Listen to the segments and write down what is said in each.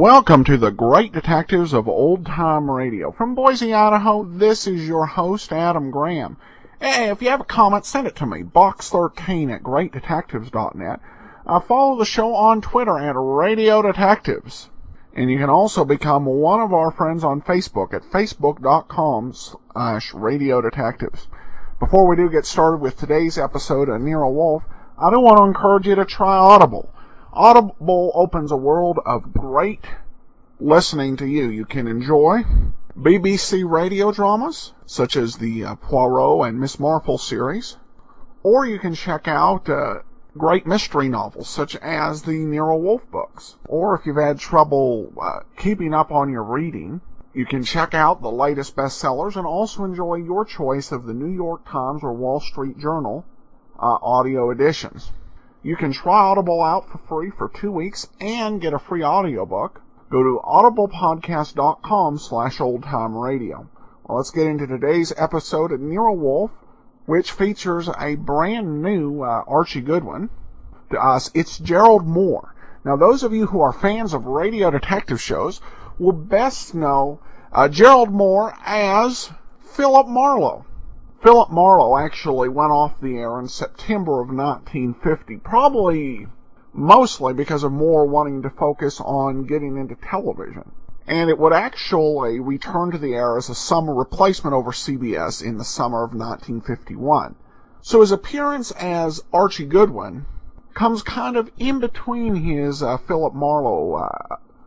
Welcome to the Great Detectives of Old Time Radio. From Boise, Idaho, this is your host, Adam Graham. Hey, if you have a comment, send it to me, box13@greatdetectives.net. Follow the show on Twitter at Radio Detectives. And you can also become one of our friends on Facebook at facebook.com/Radio Detectives. Before we do get started with today's episode of Nero Wolfe, I do want to encourage you to try Audible. Audible opens a world of great listening to you. You can enjoy BBC radio dramas, such as the Poirot and Miss Marple series, or you can check out great mystery novels, such as the Nero Wolfe books. Or if you've had trouble keeping up on your reading, you can check out the latest bestsellers and also enjoy your choice of the New York Times or Wall Street Journal audio editions. You can try Audible out for free for 2 weeks and get a free audiobook. Go to audiblepodcast.com/oldtimeradio. Well, let's get into today's episode of Nero Wolfe, which features a brand new Archie Goodwin. To us, it's Gerald Moore. Now, those of you who are fans of radio detective shows will best know Gerald Moore as Philip Marlowe. Philip Marlowe actually went off the air in September of 1950, probably mostly because of Moore wanting to focus on getting into television. And it would actually return to the air as a summer replacement over CBS in the summer of 1951. So his appearance as Archie Goodwin comes kind of in between his Philip Marlowe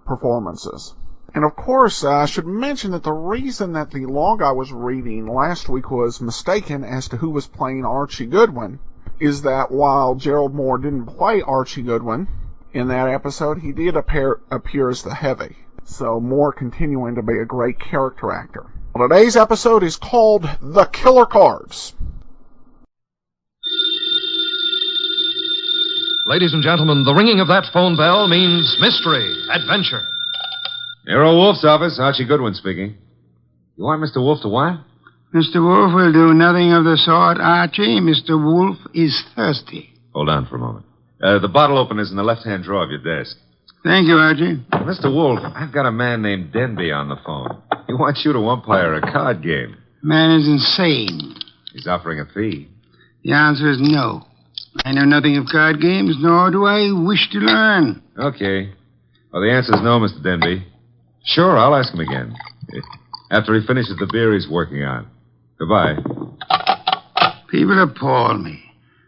performances. And of course, I should mention that the reason that the log I was reading last week was mistaken as to who was playing Archie Goodwin is that while Gerald Moore didn't play Archie Goodwin in that episode, he did appear as the Heavy. So Moore continuing to be a great character actor. Well, today's episode is called The Killer Cards. Ladies and gentlemen, the ringing of that phone bell means mystery, adventure. Nero Wolfe's office, Archie Goodwin speaking. You want Mr. Wolfe to what? Mr. Wolfe will do nothing of the sort, Archie. Mr. Wolfe is thirsty. Hold on for a moment. The bottle opener's in the left-hand drawer of your desk. Thank you, Archie. Mr. Wolfe, I've got a man named Denby on the phone. He wants you to umpire a card game. Man is insane. He's offering a fee. The answer is no. I know nothing of card games, nor do I wish to learn. Okay. Well, the answer's no, Mr. Denby. Sure, I'll ask him again. After he finishes the beer he's working on. Goodbye. People appall me.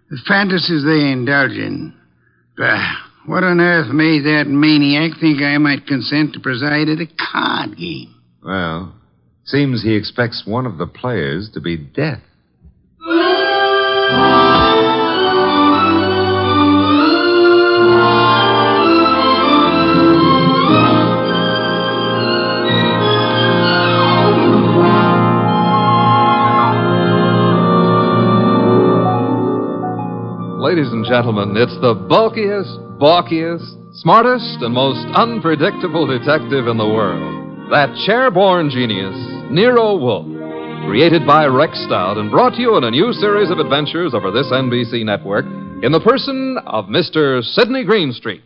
The fantasies they indulge in. Bah, what on earth made that maniac think I might consent to preside at a card game? Well, seems he expects one of the players to be death. Ladies and gentlemen, it's the bulkiest, balkiest, smartest, and most unpredictable detective in the world. That chair-born genius, Nero Wolfe. Created by Rex Stout and brought to you in a new series of adventures over this NBC network in the person of Mr. Sidney Greenstreet.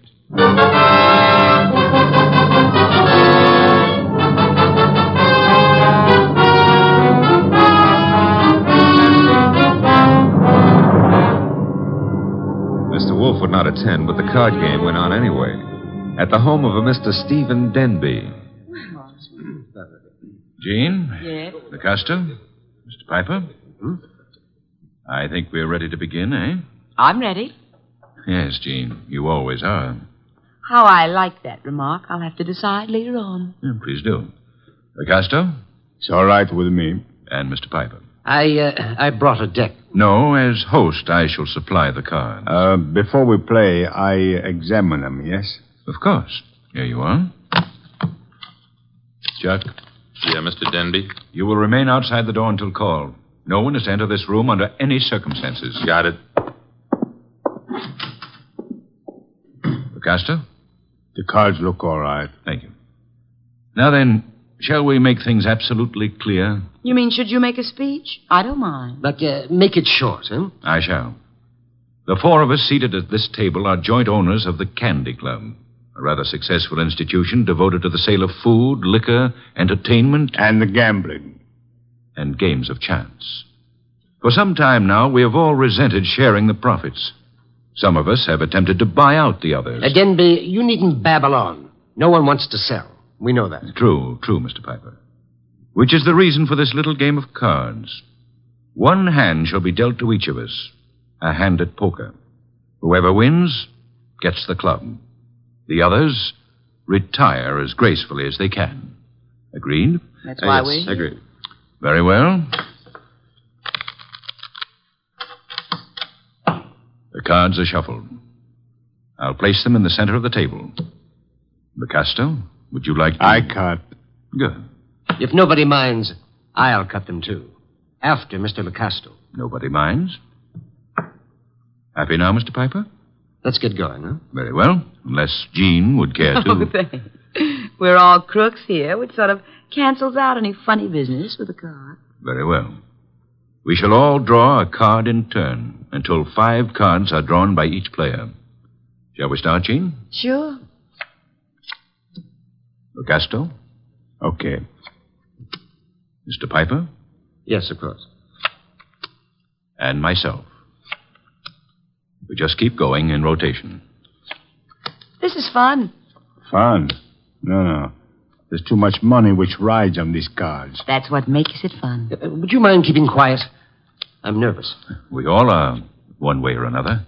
Wolfe would not attend, but the card game went on anyway. At the home of a Mr. Stephen Denby. Jean? Yes? LaCosta? Mr. Piper? I think we're ready to begin, eh? I'm ready. Yes, Jean. You always are. How I like that remark, I'll have to decide later on. Yeah, please do. LaCosta? It's all right with me. And Mr. Piper? I brought a deck. No, as host, I shall supply the cards. Before we play, I examine them, yes? Of course. Here you are. Chuck? Yeah, Mr. Denby? You will remain outside the door until called. No one is to enter this room under any circumstances. Got it. LaCosta? The cards look all right. Thank you. Now then, shall we make things absolutely clear? You mean, should you make a speech? I don't mind. But make it short, huh? I shall. The four of us seated at this table are joint owners of the Candy Club. a rather successful institution devoted to the sale of food, liquor, entertainment, And the gambling. and games of chance. For some time now, we have all resented sharing the profits. Some of us have attempted to buy out the others. Denby, you needn't babble on. No one wants to sell. We know that. True, Mr. Piper. Which is the reason for this little game of cards. One hand shall be dealt to each of us, a hand at poker. Whoever wins gets the club. The others retire as gracefully as they can. Agreed? That's why Yes, agreed. Very well. The cards are shuffled. I'll place them in the center of the table. Picasto, would you like to... I cut. Good. If nobody minds, I'll cut them too. After Mr. Lacasto. Nobody minds. Happy now, Mr. Piper? Let's get going, huh? Very well. Unless Jean would care to... Oh, thanks. We're all crooks here, which sort of cancels out any funny business with a card. Very well. We shall all draw a card in turn until 5 cards are drawn by each player. Shall we start, Jean? Sure. Picasto? Okay. Mr. Piper? Yes, of course. And myself. We just keep going in rotation. This is fun. Fun? No. There's too much money which rides on these cards. That's what makes it fun. Would you mind keeping quiet? I'm nervous. We all are, one way or another.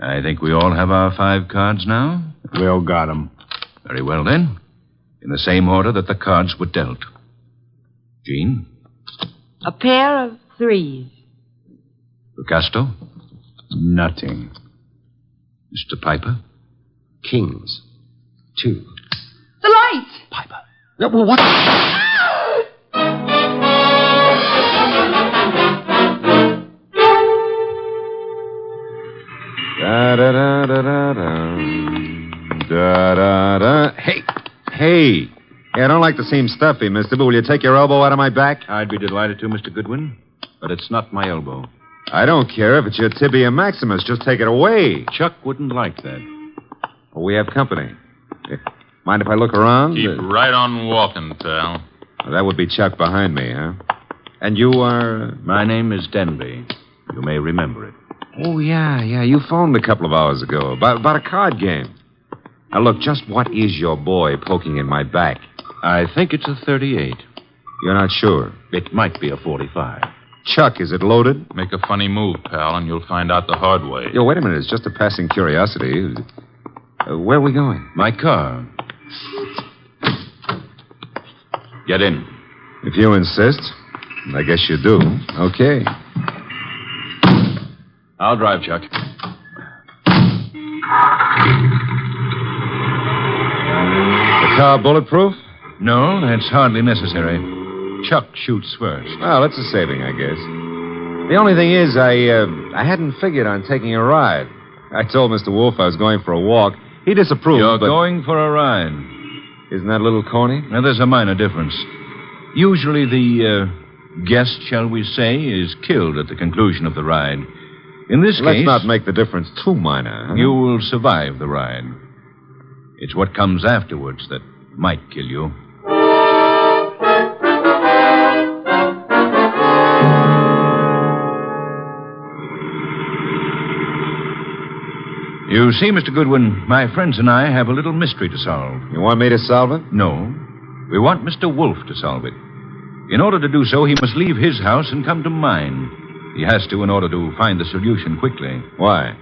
I think we all have our 5 cards now. We all got 'em. Very well, then. In the same order that the cards were dealt. Jean? A pair of 3s. Picasto? Nothing. Mr. Piper? Kings. 2. The light! Piper. Well, what? Da-da-da-da-da-da. Da-da-da. Hey. Hey, I don't like to seem stuffy, mister, but will you take your elbow out of my back? I'd be delighted to, Mr. Goodwin, but it's not my elbow. I don't care if it's your tibia maximus. Just take it away. Chuck wouldn't like that. Oh, we have company. Mind if I look around? Keep right on walking, pal. That would be Chuck behind me, huh? And you are... My name is Denby. You may remember it. Oh, yeah. You phoned a couple of hours ago about a card game. Now, look, just what is your boy poking in my back? I think it's a 38. You're not sure? It might be a 45. Chuck, is it loaded? Make a funny move, pal, and you'll find out the hard way. Yo, wait a minute. It's just a passing curiosity. Where are we going? My car. Get in. If you insist. I guess you do. Okay. I'll drive, Chuck. The car bulletproof? No, that's hardly necessary. Chuck shoots first. Well, that's a saving, I guess. The only thing is, I hadn't figured on taking a ride. I told Mr. Wolfe I was going for a walk. He disapproved, You're but... going for a ride. Isn't that a little corny? Now, there's a minor difference. Usually the guest, shall we say, is killed at the conclusion of the ride. In this Let's case... not make the difference too minor, huh? You will survive the ride. It's what comes afterwards that might kill you. You see, Mr. Goodwin, my friends and I have a little mystery to solve. You want me to solve it? No. We want Mr. Wolfe to solve it. In order to do so, he must leave his house and come to mine. He has to in order to find the solution quickly. Why?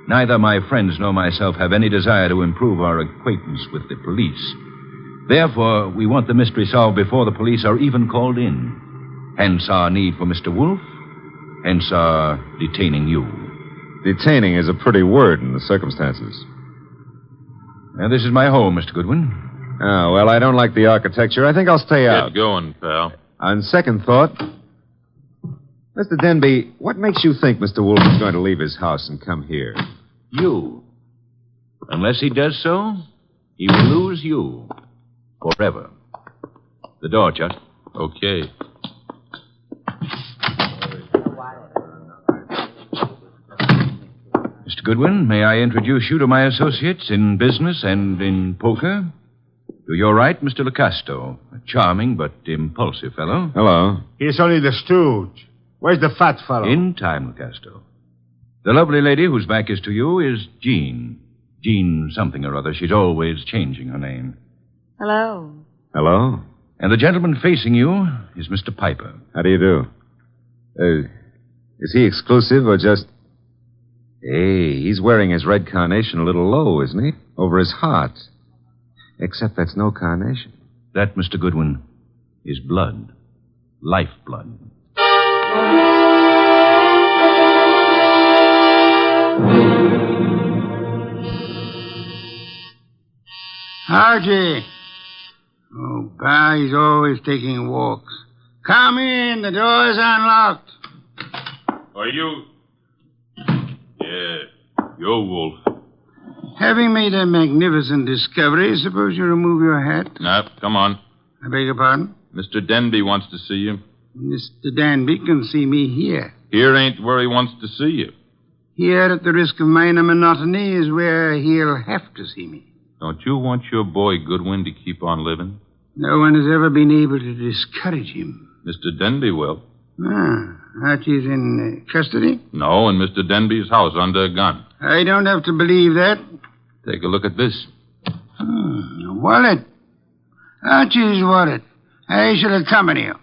Neither my friends nor myself have any desire to improve our acquaintance with the police. Therefore, we want the mystery solved before the police are even called in. Hence our need for Mr. Wolfe. Hence our detaining you. Detaining is a pretty word in the circumstances. Now, this is my home, Mr. Goodwin. Oh, well, I don't like the architecture. I think I'll stay out. Get going, pal. On second thought, Mr. Denby, what makes you think Mr. Wolfe is going to leave his house and come here? You. Unless he does so, he will lose you. Forever. The door, Chuck. Okay. Mr. Goodwin, may I introduce you to my associates in business and in poker? To your right, Mr. Lecasto, a charming but impulsive fellow. Hello. He's only the stooge. Where's the fat fellow? In time, Lecasto. The lovely lady whose back is to you is Jean. Jean something or other. She's always changing her name. Hello. Hello. And the gentleman facing you is Mr. Piper. How do you do? Is he exclusive or just... Hey, he's wearing his red carnation a little low, isn't he? Over his heart. Except that's no carnation. That, Mr. Goodwin, is blood. Lifeblood. Archie. Oh, Pa, he's always taking walks. Come in. The door's unlocked. Are you... Yeah, you're Wolf. Having made a magnificent discovery, suppose you remove your hat? No, come on. I beg your pardon? Mr. Denby wants to see you. Mr. Danby can see me here. Here ain't where he wants to see you. Here, at the risk of minor monotony, is where he'll have to see me. Don't you want your boy Goodwin to keep on living? No one has ever been able to discourage him. Mr. Denby will. Ah, Archie's in custody? No, in Mr. Denby's house under a gun. I don't have to believe that. Take a look at this. A wallet. Archie's wallet. I shall accompany you.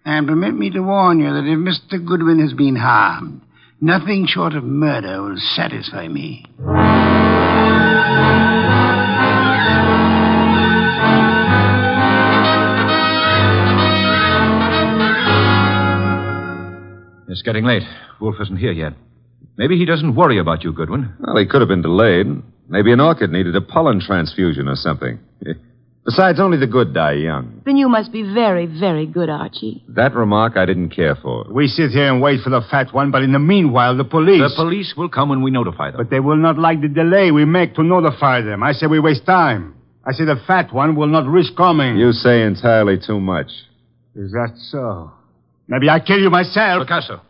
And permit me to warn you that if Mr. Goodwin has been harmed, nothing short of murder will satisfy me. It's getting late. Wolf isn't here yet. Maybe he doesn't worry about you, Goodwin. Well, he could have been delayed. Maybe an orchid needed a pollen transfusion or something. Besides, only the good die young. Then you must be very, very good, Archie. That remark I didn't care for. We sit here and wait for the fat one, but in the meanwhile, the police... The police will come when we notify them. But they will not like the delay we make to notify them. I say we waste time. I say the fat one will not risk coming. You say entirely too much. Is that so? Maybe I kill you myself. Picasso,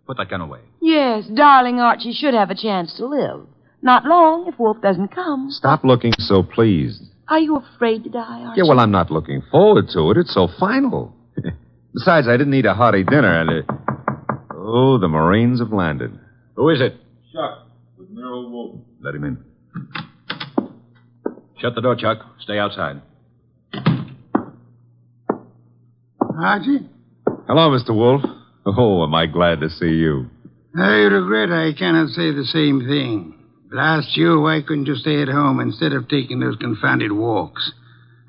put that gun away. Yes, darling Archie should have a chance to live. Not long if Wolf doesn't come. Stop looking so pleased. Are you afraid to die, Archie? Yeah, well, I'm not looking forward to it. It's so final. Besides, I didn't eat a hearty dinner, and Oh, the Marines have landed. Who is it? Chuck, with Nero Wolfe. Let him in. Shut the door, Chuck. Stay outside. Archie? Hello, Mr. Wolfe. Oh, am I glad to see you. I regret I cannot say the same thing. Last year, why couldn't you stay at home instead of taking those confounded walks?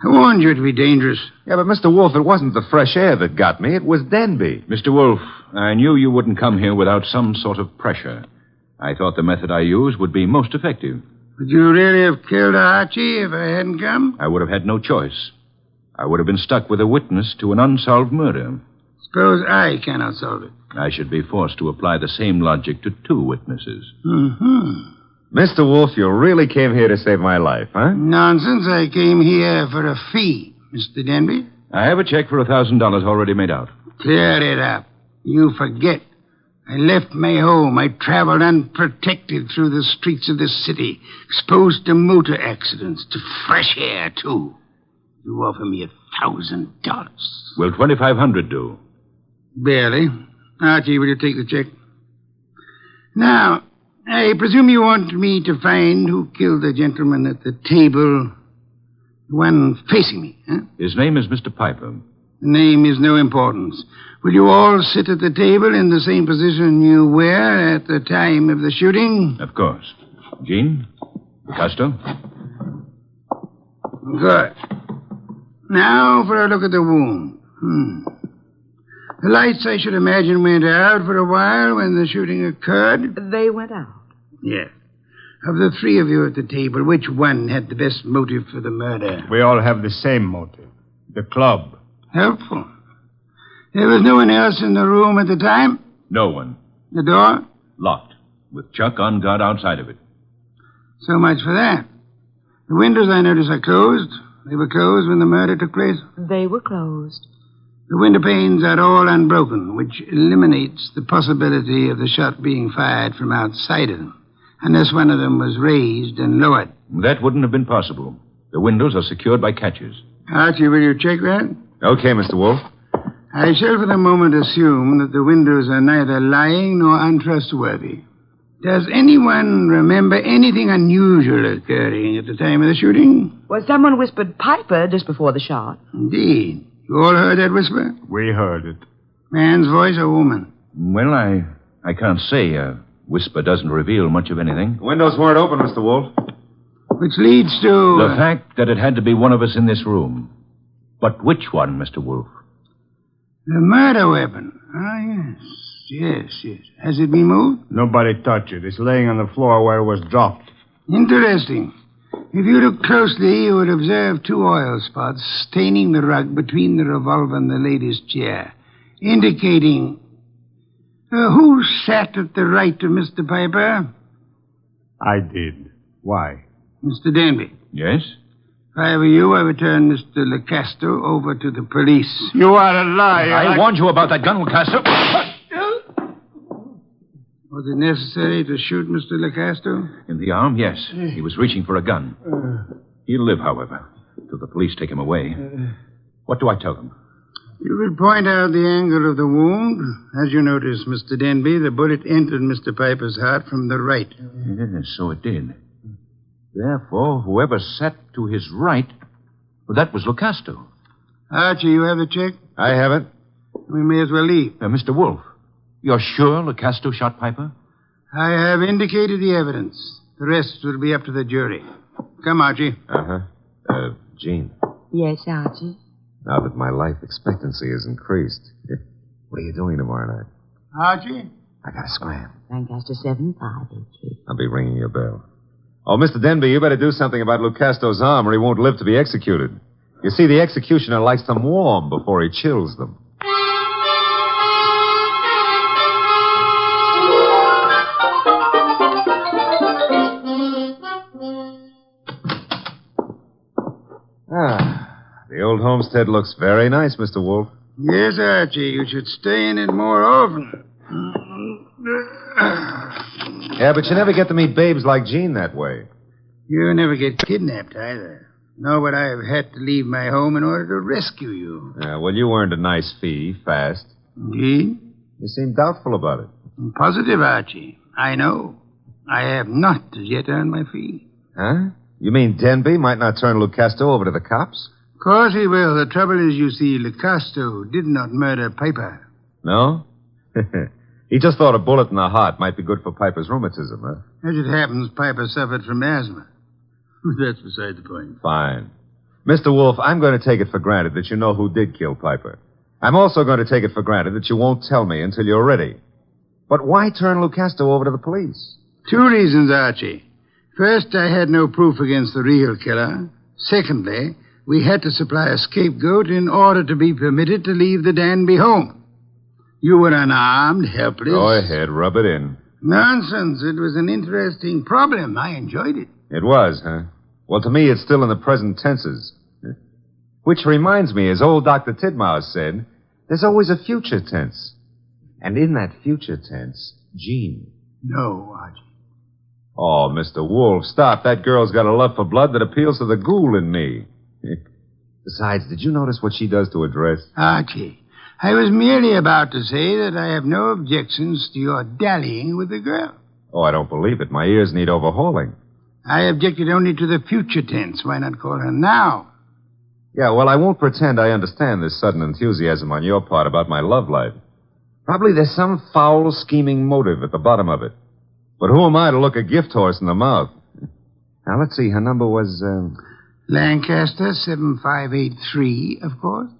I warned you it'd be dangerous. Yeah, but Mr. Wolfe, it wasn't the fresh air that got me. It was Denby. Mr. Wolfe, I knew you wouldn't come here without some sort of pressure. I thought the method I used would be most effective. Would you really have killed Archie if I hadn't come? I would have had no choice. I would have been stuck with a witness to an unsolved murder. Suppose I cannot solve it. I should be forced to apply the same logic to two witnesses. Mm-hmm. Mr. Wolfe, you really came here to save my life, huh? Nonsense. I came here for a fee, Mr. Denby. I have a check for $1,000 already made out. Clear it up. You forget. I left my home. I traveled unprotected through the streets of this city, exposed to motor accidents, to fresh air, too. You offer me $1,000. Will $2,500 do? Barely. Archie, will you take the check? Now, I presume you want me to find who killed the gentleman at the table, the one facing me, huh? His name is Mr. Piper. The name is no importance. Will you all sit at the table in the same position you were at the time of the shooting? Of course. Jean? Picasso? Good. Now for a look at the wound. The lights, I should imagine, went out for a while when the shooting occurred. They went out. Yes. Of the three of you at the table, which one had the best motive for the murder? We all have the same motive. The club. Helpful. There was no one else in the room at the time? No one. The door? Locked, with Chuck on guard outside of it. So much for that. The windows, I notice, are closed. They were closed when the murder took place? They were closed. The window panes are all unbroken, which eliminates the possibility of the shot being fired from outside of them. Unless one of them was raised and lowered. That wouldn't have been possible. The windows are secured by catches. Archie, will you check that? Okay, Mr. Wolfe. I shall for the moment assume that the windows are neither lying nor untrustworthy. Does anyone remember anything unusual occurring at the time of the shooting? Well, someone whispered Piper just before the shot. Indeed. You all heard that whisper? We heard it. Man's voice or woman? Well, I can't say. A whisper doesn't reveal much of anything. The windows weren't open, Mr. Wolfe. Which leads to... The fact that it had to be one of us in this room. But which one, Mr. Wolfe? The murder weapon. Ah, yes. Yes. Has it been moved? Nobody touched it. It's laying on the floor where it was dropped. Interesting. If you look closely, you would observe 2 oil spots staining the rug between the revolver and the lady's chair, indicating... who sat at the right of Mr. Piper? I did. Why? Mr. Denby. Yes? If I were you, I would turn Mr. Lecasto over to the police. You are a liar. I warned you about that gun, Lucas. Was it necessary to shoot Mr. Lecasto? In the arm, yes. He was reaching for a gun. He'll live, however, till the police take him away. What do I tell them? You could point out the angle of the wound. As you notice, Mr. Denby, the bullet entered Mr. Piper's heart from the right. Yes, so it did. Therefore, whoever sat to his right, well, that was Lucasto. Archie, you have the check? I have it. We may as well leave. Mr. Wolfe, you're sure Lucasto shot Piper? I have indicated the evidence. The rest will be up to the jury. Come, Archie. Jean, Yes, Archie. now that my life expectancy has increased, what are you doing tomorrow night? Archie? I gotta scram. Lancaster 7583. I'll be ringing your bell. Oh, Mr. Denby, you better do something about Lucasto's arm or he won't live to be executed. You see, the executioner likes them warm before he chills them. The old homestead looks very nice, Mr. Wolfe. Yes, Archie. You should stay in it more often. Yeah, but you never get to meet babes like Jean that way. You never get kidnapped either. Nor would I have had to leave my home in order to rescue you. Yeah, well, you earned a nice fee, fast. Indeed? You seem doubtful about it. I'm positive, Archie. I know. I have not as yet earned my fee. Huh? You mean Denby might not turn Lucasto over to the cops? Of course he will. The trouble is, you see, Lecasto did not murder Piper. No? He just thought a bullet in the heart might be good for Piper's rheumatism, huh? As it happens, Piper suffered from asthma. That's beside the point. Fine. Mr. Wolfe, I'm going to take it for granted that you know who did kill Piper. I'm also going to take it for granted that you won't tell me until you're ready. But why turn Lucasto over to the police? 2 reasons, Archie. First, I had no proof against the real killer. Secondly, we had to supply a scapegoat in order to be permitted to leave the Danby home. You were unarmed, helpless. Go ahead, rub it in. Nonsense. It was an interesting problem. I enjoyed it. It was, huh? Well, to me, it's still in the present tenses. Which reminds me, as old Dr. Tidmouse said, there's always a future tense. And in that future tense, Jean. No, Archie. Oh, Mr. Wolfe, stop. That girl's got a love for blood that appeals to the ghoul in me. Besides, did you notice what she does to her dress? Archie, I was merely about to say that I have no objections to your dallying with the girl. Oh, I don't believe it. My ears need overhauling. I objected only to the future tense. Why not call her now? Yeah, well, I won't pretend I understand this sudden enthusiasm on your part about my love life. Probably there's some foul, scheming motive at the bottom of it. But who am I to look a gift horse in the mouth? Now, let's see. Her number was, Lancaster 7583, of course.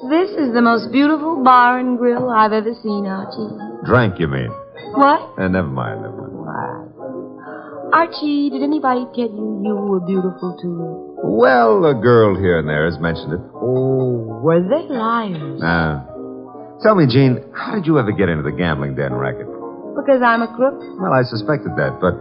This is the most beautiful bar and grill I've ever seen, Archie. Drank, you mean? What? Never mind. Archie, did anybody tell you were beautiful, too? Well, a girl here and there has mentioned it. Oh, were they liars? Tell me, Jean, how did you ever get into the gambling den racket? Because I'm a crook? Well, I suspected that, but,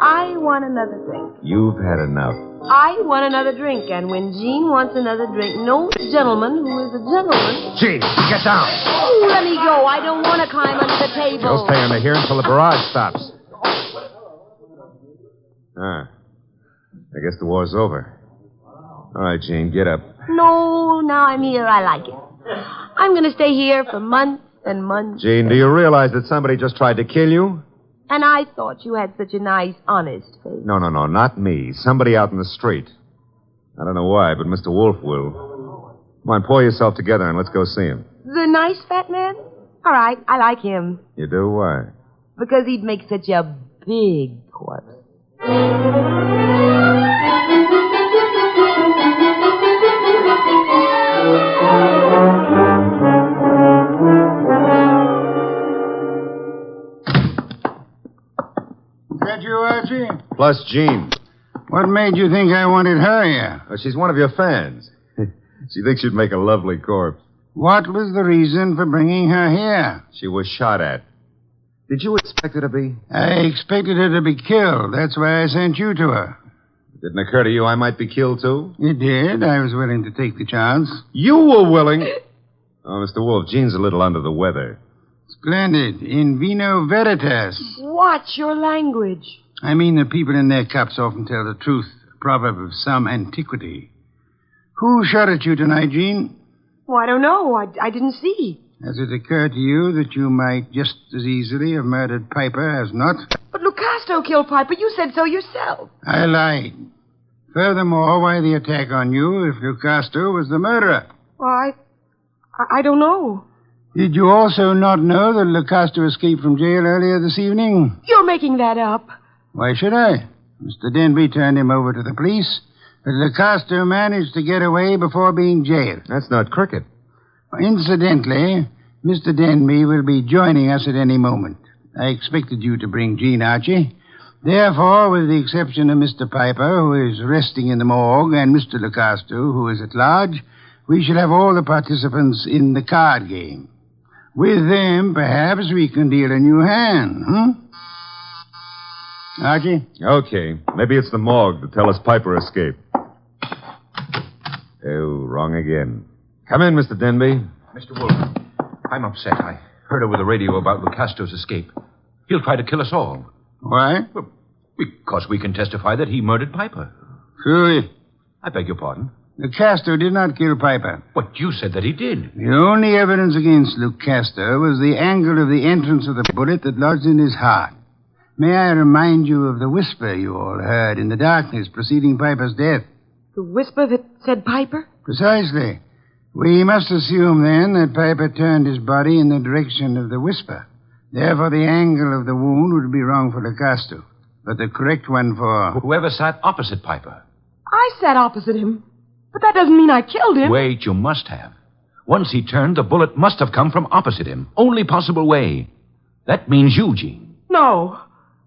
I want another drink. you've had enough. I want another drink, and when Jean wants another drink, no gentleman who is a gentleman... Gene, get down. Oh, let me go. I don't want to climb under the table. You'll stay under here until the barrage stops. I guess the war's over. All right, Gene, get up. No, now I'm here. I like it. I'm going to stay here for months and months. Gene, do you realize that somebody just tried to kill you? And I thought you had such a nice, honest face. No, not me. Somebody out in the street. I don't know why, but Mr. Wolfe will. Come on, pull yourself together and let's go see him. The nice fat man? All right, I like him. You do? Why? Because he'd make such a big corpse. Is that you, Archie? Plus Jean. What made you think I wanted her here? She's one of your fans. She thinks you'd make a lovely corpse. What was the reason for bringing her here? She was shot at. Did you expect her to be? I expected her to be killed. That's why I sent you to her. It didn't occur to you I might be killed, too? It did. I was willing to take the chance. You were willing? Oh, Mr. Wolfe, Jean's a little under the weather. Splendid. In vino veritas. Watch your language. I mean, the people in their cups often tell the truth. A proverb of some antiquity. Who shot at you tonight, Jean? Oh, I don't know. I didn't see. Has it occurred to you that you might just as easily have murdered Piper as not? But Lucastro killed Piper. You said so yourself. I lied. Furthermore, why the attack on you if Lucastro was the murderer? Well, I don't know. Did you also not know that Lucastro escaped from jail earlier this evening? You're making that up. Why should I? Mr. Denby turned him over to the police, but Lucastro managed to get away before being jailed. That's not cricket. Incidentally, Mr. Denby will be joining us at any moment. I expected you to bring Jean, Archie. Therefore, with the exception of Mr. Piper, who is resting in the morgue, and Mr. Lucastro, who is at large, we shall have all the participants in the card game. With them, perhaps we can deal a new hand, Archie? Okay. Maybe it's the morgue to tell us Piper escaped. Oh, wrong again. Come in, Mr. Denby. Mr. Wolfe, I'm upset. I heard over the radio about Lucastro's escape. He'll try to kill us all. Why? Well, because we can testify that he murdered Piper. Truly. I beg your pardon. Lucastro did not kill Piper. But you said that he did. The only evidence against Lucastro was the angle of the entrance of the bullet that lodged in his heart. May I remind you of the whisper you all heard in the darkness preceding Piper's death? The whisper that said Piper? Precisely. We must assume, then, that Piper turned his body in the direction of the whisper. Therefore, the angle of the wound would be wrong for Lucastro, but the correct one for... Whoever sat opposite Piper. I sat opposite him. But that doesn't mean I killed him. Wait, you must have. Once he turned, the bullet must have come from opposite him. Only possible way. That means you, Jean. No.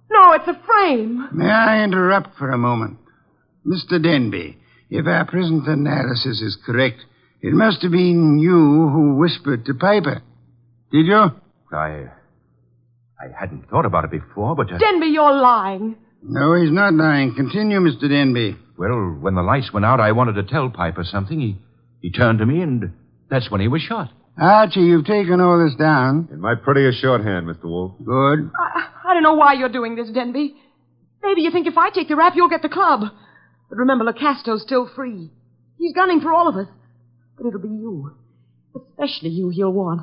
No, it's a frame. May I interrupt for a moment? Mr. Denby, if our present analysis is correct, it must have been you who whispered to Piper. Did you? I hadn't thought about it before, but... Denby, you're lying. No, he's not lying. Continue, Mr. Denby. Well, when the lights went out, I wanted to tell Piper something. He turned to me, and that's when he was shot. Archie, you've taken all this down. In my prettiest shorthand, Mr. Wolfe. Good. I don't know why you're doing this, Denby. Maybe you think if I take the rap, you'll get the club. But remember, Lucastro's still free. He's gunning for all of us. But it'll be you. Especially you he'll want.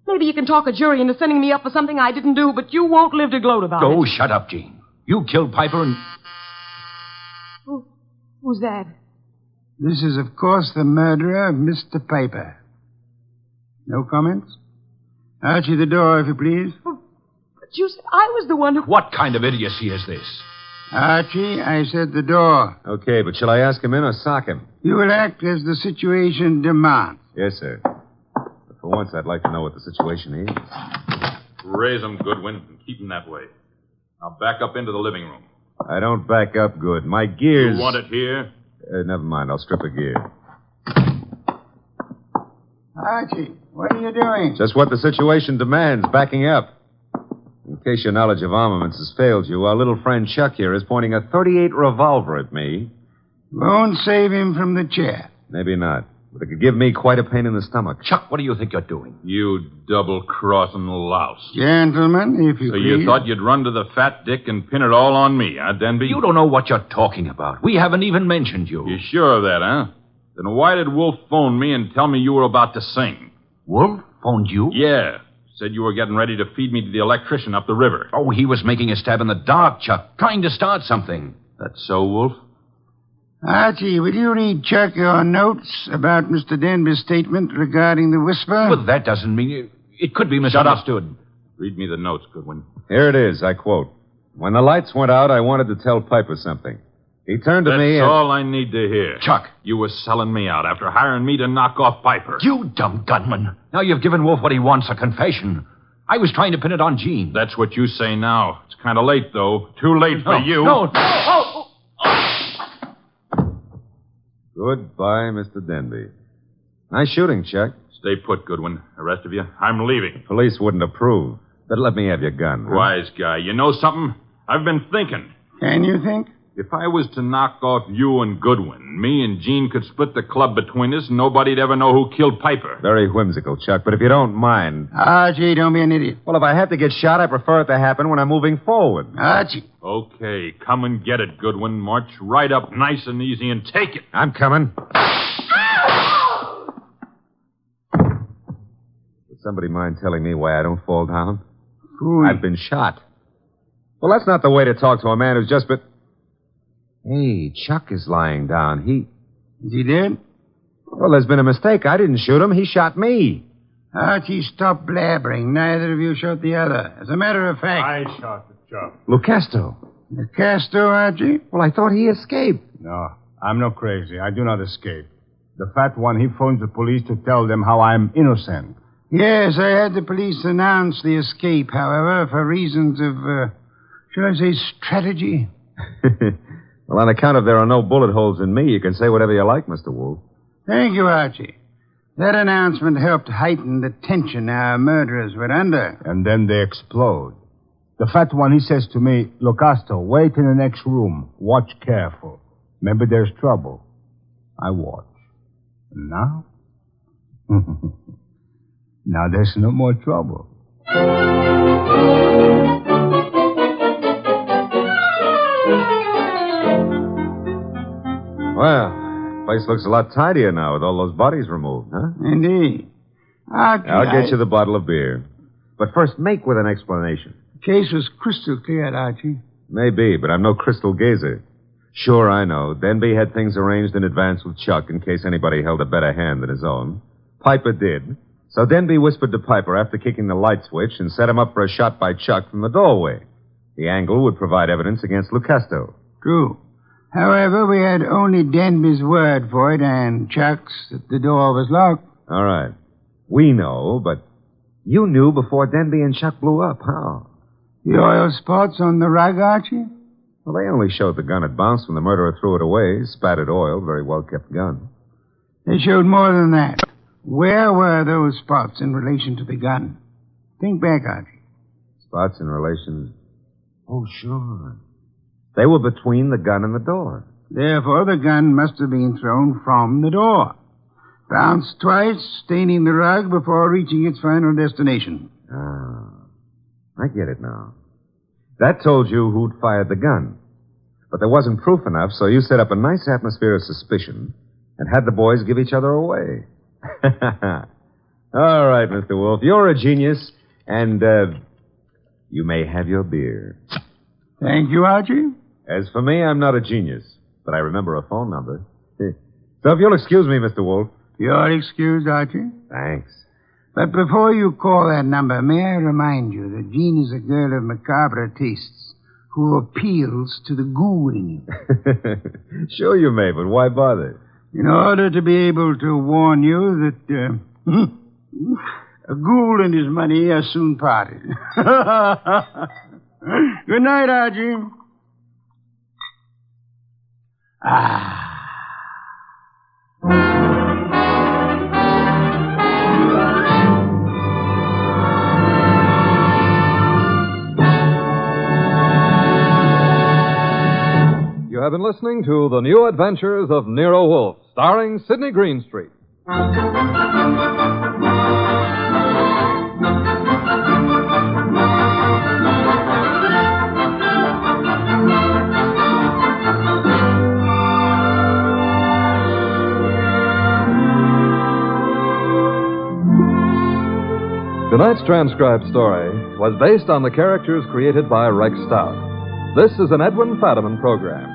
Maybe you can talk a jury into sending me up for something I didn't do, but you won't live to gloat about it. Oh, shut up, Jean. You killed Piper and... Who's that? This is, of course, the murderer of Mr. Piper. No comments? Archie, the door, if you please. But you said I was the one who... What kind of idiocy is this? Archie, I said the door. Okay, but shall I ask him in or sock him? You will act as the situation demands. Yes, sir. But for once, I'd like to know what the situation is. Raise him, Goodwin, and keep him that way. Now back up into the living room. I don't back up good. My gears... You want it here? Never mind. I'll strip a gear. Archie, what are you doing? Just what the situation demands, backing up. In case your knowledge of armaments has failed you, our little friend Chuck here is pointing a .38 revolver at me. Won't save him from the chair. Maybe not. But it could give me quite a pain in the stomach. Chuck, what do you think you're doing? You double-crossing louse. Gentlemen, if you So please. you thought you'd run to the fat dick and pin it all on me, huh, Denby? You don't know what you're talking about. We haven't even mentioned you. You sure of that, huh? Then why did Wolf phone me and tell me you were about to sing? Wolf phoned you? Yeah. Said you were getting ready to feed me to the electrician up the river. Oh, he was making a stab in the dark, Chuck. Trying to start something. That's so, Wolf? Archie, will you read Chuck your notes about Mr. Denby's statement regarding the whisper? But that doesn't mean it could be misunderstood. Read me the notes, Goodwin. Here it is, I quote. When the lights went out, I wanted to tell Piper something. He turned to me That's and... all I need to hear. Chuck. You were selling me out after hiring me to knock off Piper. You dumb gunman. Now you've given Wolf what he wants, a confession. I was trying to pin it on Jean. That's what you say now. It's kind of late, though. Too late for you. No. Goodbye, Mr. Denby. Nice shooting, Chuck. Stay put, Goodwin. The rest of you, I'm leaving. Police wouldn't approve. But let me have your gun. Huh? Wise guy. You know something? I've been thinking. Can you think? If I was to knock off you and Goodwin, me and Jean could split the club between us and nobody'd ever know who killed Piper. Very whimsical, Chuck, but if you don't mind... Archie, don't be an idiot. Well, if I have to get shot, I prefer it to happen when I'm moving forward. Archie. Okay, come and get it, Goodwin. March right up nice and easy and take it. I'm coming. Would somebody mind telling me why I don't fall down? Fool. I've been shot. Well, that's not the way to talk to a man who's just been... Hey, Chuck is lying down. Is he dead? Well, there's been a mistake. I didn't shoot him. He shot me. Archie, stop blabbering. Neither of you shot the other. As a matter of fact... I shot the Chuck. Lucasto. Casto, Archie? Well, I thought he escaped. No, I'm not crazy. I do not escape. The fat one, he phones the police to tell them how I'm innocent. Yes, I had the police announce the escape, however, for reasons of, shall I say, strategy? Well, on account of there are no bullet holes in me, you can say whatever you like, Mr. Wolfe. Thank you, Archie. That announcement helped heighten the tension our murderers were under. And then they explode. The fat one, he says to me, Locasto, wait in the next room. Watch careful. Maybe there's trouble. I watch. And now? Now there's no more trouble. Well, place looks a lot tidier now with all those bodies removed, huh? Indeed. Archie, I'll get you the bottle of beer. But first, make with an explanation. The case was crystal clear, Archie. Maybe, but I'm no crystal gazer. Sure, I know. Denby had things arranged in advance with Chuck in case anybody held a better hand than his own. Piper did. So Denby whispered to Piper after kicking the light switch and set him up for a shot by Chuck from the doorway. The angle would provide evidence against Lucasto. True. However, we had only Denby's word for it and Chuck's that the door was locked. All right. We know, but you knew before Denby and Chuck blew up. How? The oil spots on the rug, Archie? Well, they only showed the gun had bounced when the murderer threw it away. Spattered oil, very well-kept gun. They showed more than that. Where were those spots in relation to the gun? Think back, Archie. Spots in relation... Oh, sure. They were between the gun and the door. Therefore, the gun must have been thrown from the door. Bounced twice, staining the rug before reaching its final destination. Ah, I get it now. That told you who'd fired the gun. But there wasn't proof enough, so you set up a nice atmosphere of suspicion and had the boys give each other away. All right, Mr. Wolfe, you're a genius, and, you may have your beer. Thank you, Archie. As for me, I'm not a genius, but I remember a phone number. So if you'll excuse me, Mr. Wolfe. You're excused, Archie. Thanks. But before you call that number, may I remind you that Jean is a girl of macabre tastes who appeals to the ghoul in you. Sure you may, but why bother? In order to be able to warn you that a ghoul and his money are soon parted. Good night, Archie. Ah. have been listening to The New Adventures of Nero Wolfe, starring Sidney Greenstreet. Tonight's transcribed story was based on the characters created by Rex Stout. This is an Edwin Fadiman program.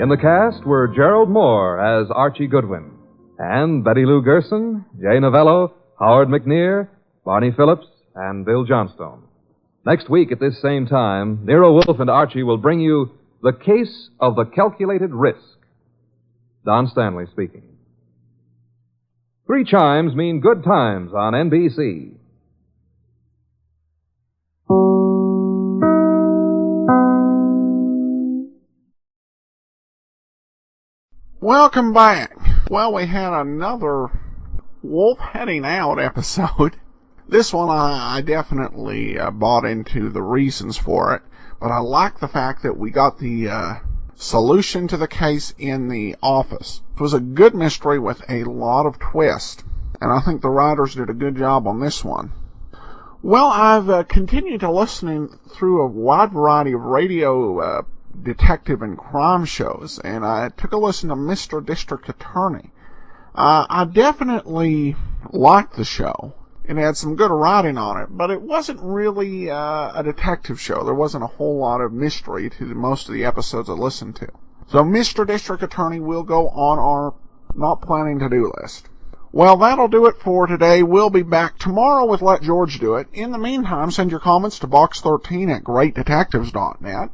In the cast were Gerald Moore as Archie Goodwin, and Betty Lou Gerson, Jay Novello, Howard McNear, Barney Phillips, and Bill Johnstone. Next week at this same time, Nero Wolfe and Archie will bring you The Case of the Calculated Risk. Don Stanley speaking. 3 chimes mean good times on NBC. Welcome back. Well, we had another Wolf Heading Out episode. This one I definitely bought into the reasons for it, but I like the fact that we got the solution to the case in the office. It was a good mystery with a lot of twists, and I think the writers did a good job on this one. Well, I've continued to listen through a wide variety of radio detective and crime shows, and I took a listen to Mr. District Attorney. I definitely liked the show. It had some good writing on it, but it wasn't really a detective show. There wasn't a whole lot of mystery to most of the episodes I listened to. So Mr. District Attorney will go on our not planning to do list. Well, that'll do it for today. We'll be back tomorrow with Let George Do It. In the meantime, send your comments to box13@greatdetectives.net.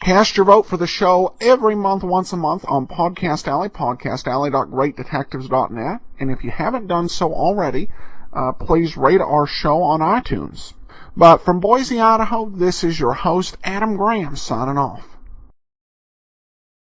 Cast your vote for the show every month, once a month, on Podcast Alley, podcastalley.greatdetectives.net. And if you haven't done so already, please rate our show on iTunes. But from Boise, Idaho, this is your host, Adam Graham, signing off.